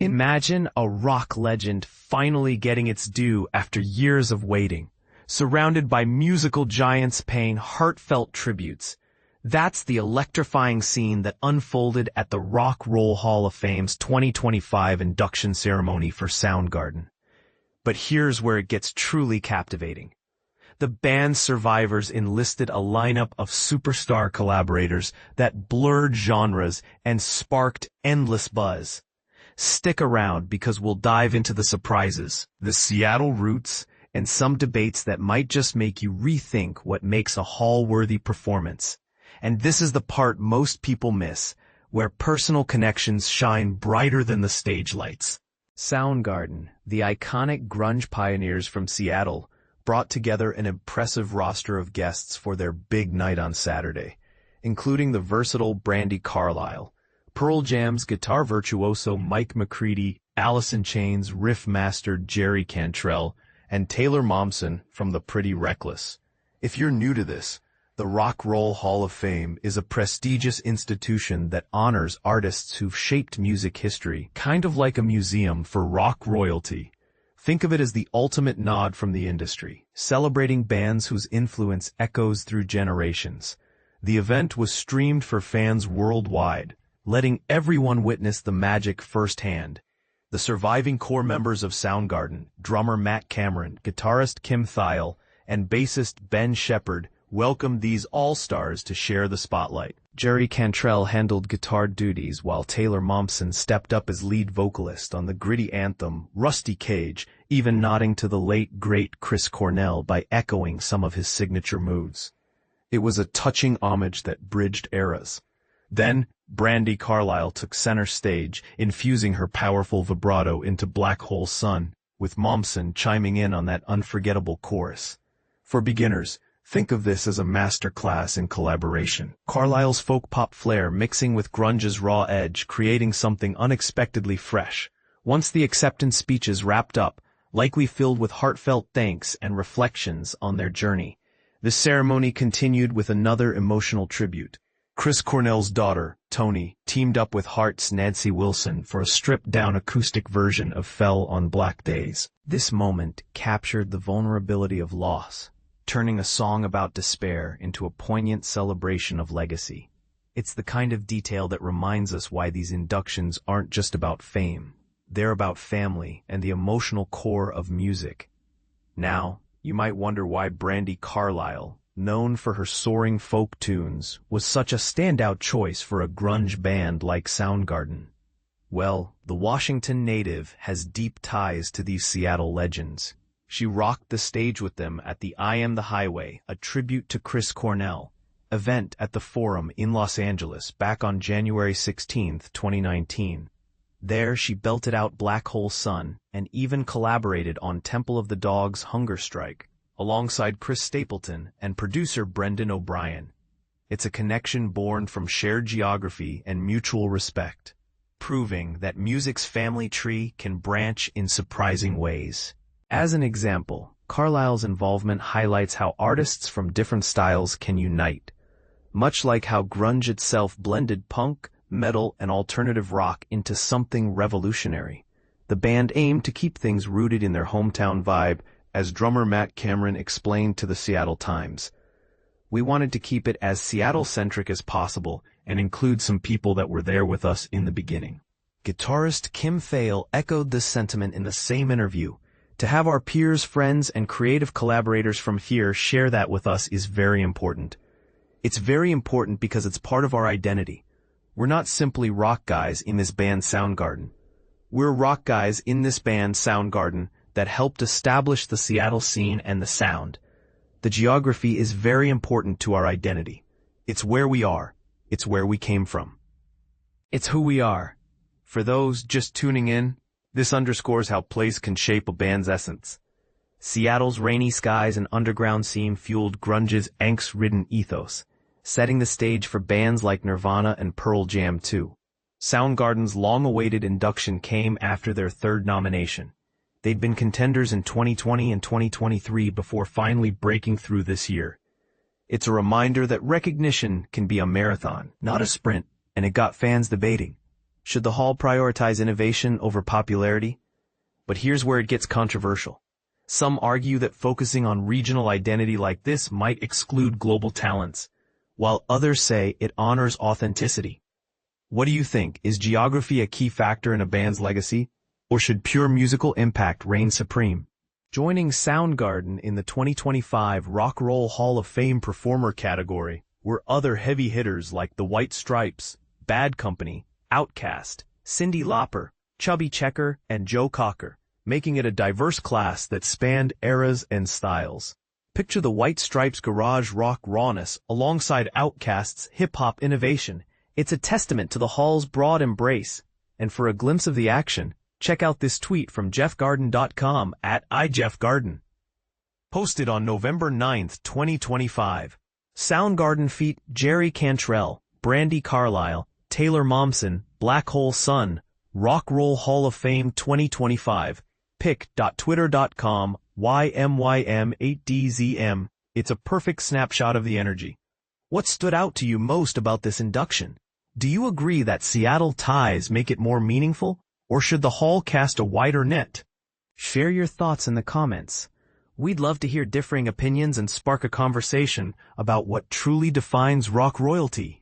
Imagine a rock legend finally getting its due after years of waiting, surrounded by musical giants paying heartfelt tributes. That's the electrifying scene that unfolded at the Rock Roll Hall of Fame's 2025 induction ceremony for Soundgarden. But here's where it gets truly captivating. The band's survivors enlisted a lineup of superstar collaborators that blurred genres and sparked endless buzz. Stick around because we'll dive into the surprises, the Seattle roots, and some debates that might just make you rethink what makes a hall-worthy performance. And this is the part most people miss, where personal connections shine brighter than the stage lights. Soundgarden, the iconic grunge pioneers from Seattle, brought together an impressive roster of guests for their big night on Saturday, including the versatile Brandi Carlile, Pearl Jam's guitar virtuoso Mike McCready, Alice in Chains riff master Jerry Cantrell, and Taylor Momsen from The Pretty Reckless. If you're new to this, the Rock Roll Hall of Fame is a prestigious institution that honors artists who've shaped music history, kind of like a museum for rock royalty. Think of it as the ultimate nod from the industry, celebrating bands whose influence echoes through generations. The event was streamed for fans worldwide, letting everyone witness the magic firsthand. The surviving core members of Soundgarden, drummer Matt Cameron, guitarist Kim Thayil, and bassist Ben Shepherd, welcomed these all-stars to share the spotlight. Jerry Cantrell handled guitar duties while Taylor Momsen stepped up as lead vocalist on the gritty anthem Rusty Cage, even nodding to the late great Chris Cornell by echoing some of his signature moves. It was a touching homage that bridged eras. Then, Brandi Carlile took center stage, infusing her powerful vibrato into Black Hole Sun, with Momsen chiming in on that unforgettable chorus. For beginners, think of this as a masterclass in collaboration. Carlile's folk-pop flair mixing with grunge's raw edge, creating something unexpectedly fresh. Once the acceptance speeches wrapped up, likely filled with heartfelt thanks and reflections on their journey, the ceremony continued with another emotional tribute. Chris Cornell's daughter, Toni, teamed up with Heart's Nancy Wilson for a stripped-down acoustic version of Fell on Black Days. This moment captured the vulnerability of loss, turning a song about despair into a poignant celebration of legacy. It's the kind of detail that reminds us why these inductions aren't just about fame. They're about family and the emotional core of music. Now, you might wonder why Brandi Carlile, known for her soaring folk tunes, was such a standout choice for a grunge band like Soundgarden. Well, the Washington native has deep ties to these Seattle legends. She rocked the stage with them at the I Am the Highway, a tribute to Chris Cornell, event at the Forum in Los Angeles back on January 16, 2019. There she belted out Black Hole Sun and even collaborated on Temple of the Dog's Hunger Strike, alongside Chris Stapleton and producer Brendan O'Brien. It's a connection born from shared geography and mutual respect, proving that music's family tree can branch in surprising ways. As an example, Carlile's involvement highlights how artists from different styles can unite. Much like how grunge itself blended punk, metal, and alternative rock into something revolutionary, the band aimed to keep things rooted in their hometown vibe. As drummer Matt Cameron explained to the Seattle Times, "We wanted to keep it as Seattle-centric as possible and include some people that were there with us in the beginning." Guitarist Kim Thayil echoed this sentiment in the same interview. "To have our peers, friends, and creative collaborators from here share that with us is very important. It's very important because it's part of our identity. We're not simply rock guys in this band Soundgarden. We're rock guys in this band Soundgarden that helped establish the Seattle scene and the sound. The geography is very important to our identity. It's where we are. It's where we came from. It's who we are." For those just tuning in, this underscores how place can shape a band's essence. Seattle's rainy skies and underground scene fueled grunge's angst-ridden ethos, setting the stage for bands like Nirvana and Pearl Jam too. Soundgarden's long-awaited induction came after their third nomination. They'd been contenders in 2020 and 2023 before finally breaking through this year. It's a reminder that recognition can be a marathon, not a sprint, and it got fans debating. Should the hall prioritize innovation over popularity? But here's where it gets controversial. Some argue that focusing on regional identity like this might exclude global talents, while others say it honors authenticity. What do you think? Is geography a key factor in a band's legacy, or should pure musical impact reign supreme? Joining Soundgarden in the 2025 Rock Roll Hall of Fame performer category were other heavy hitters like the White Stripes, Bad Company, Outkast, Cyndi Lauper, Chubby Checker, and Joe Cocker, making it a diverse class that spanned eras and styles. Picture the White Stripes' garage rock rawness alongside Outkast's hip-hop innovation. It's a testament to the hall's broad embrace. And for a glimpse of the action, check out this tweet from jeffgarden.com @iJeffGarden. Posted on November 9, 2025. Soundgarden feat. Jerry Cantrell, Brandi Carlile, Taylor Momsen, Black Hole Sun, Rock Roll Hall of Fame 2025. pic.twitter.com /YMYM8DZM. It's a perfect snapshot of the energy. What stood out to you most about this induction? Do you agree that Seattle ties make it more meaningful, or should the hall cast a wider net? Share your thoughts in the comments. We'd love to hear differing opinions and spark a conversation about what truly defines rock royalty.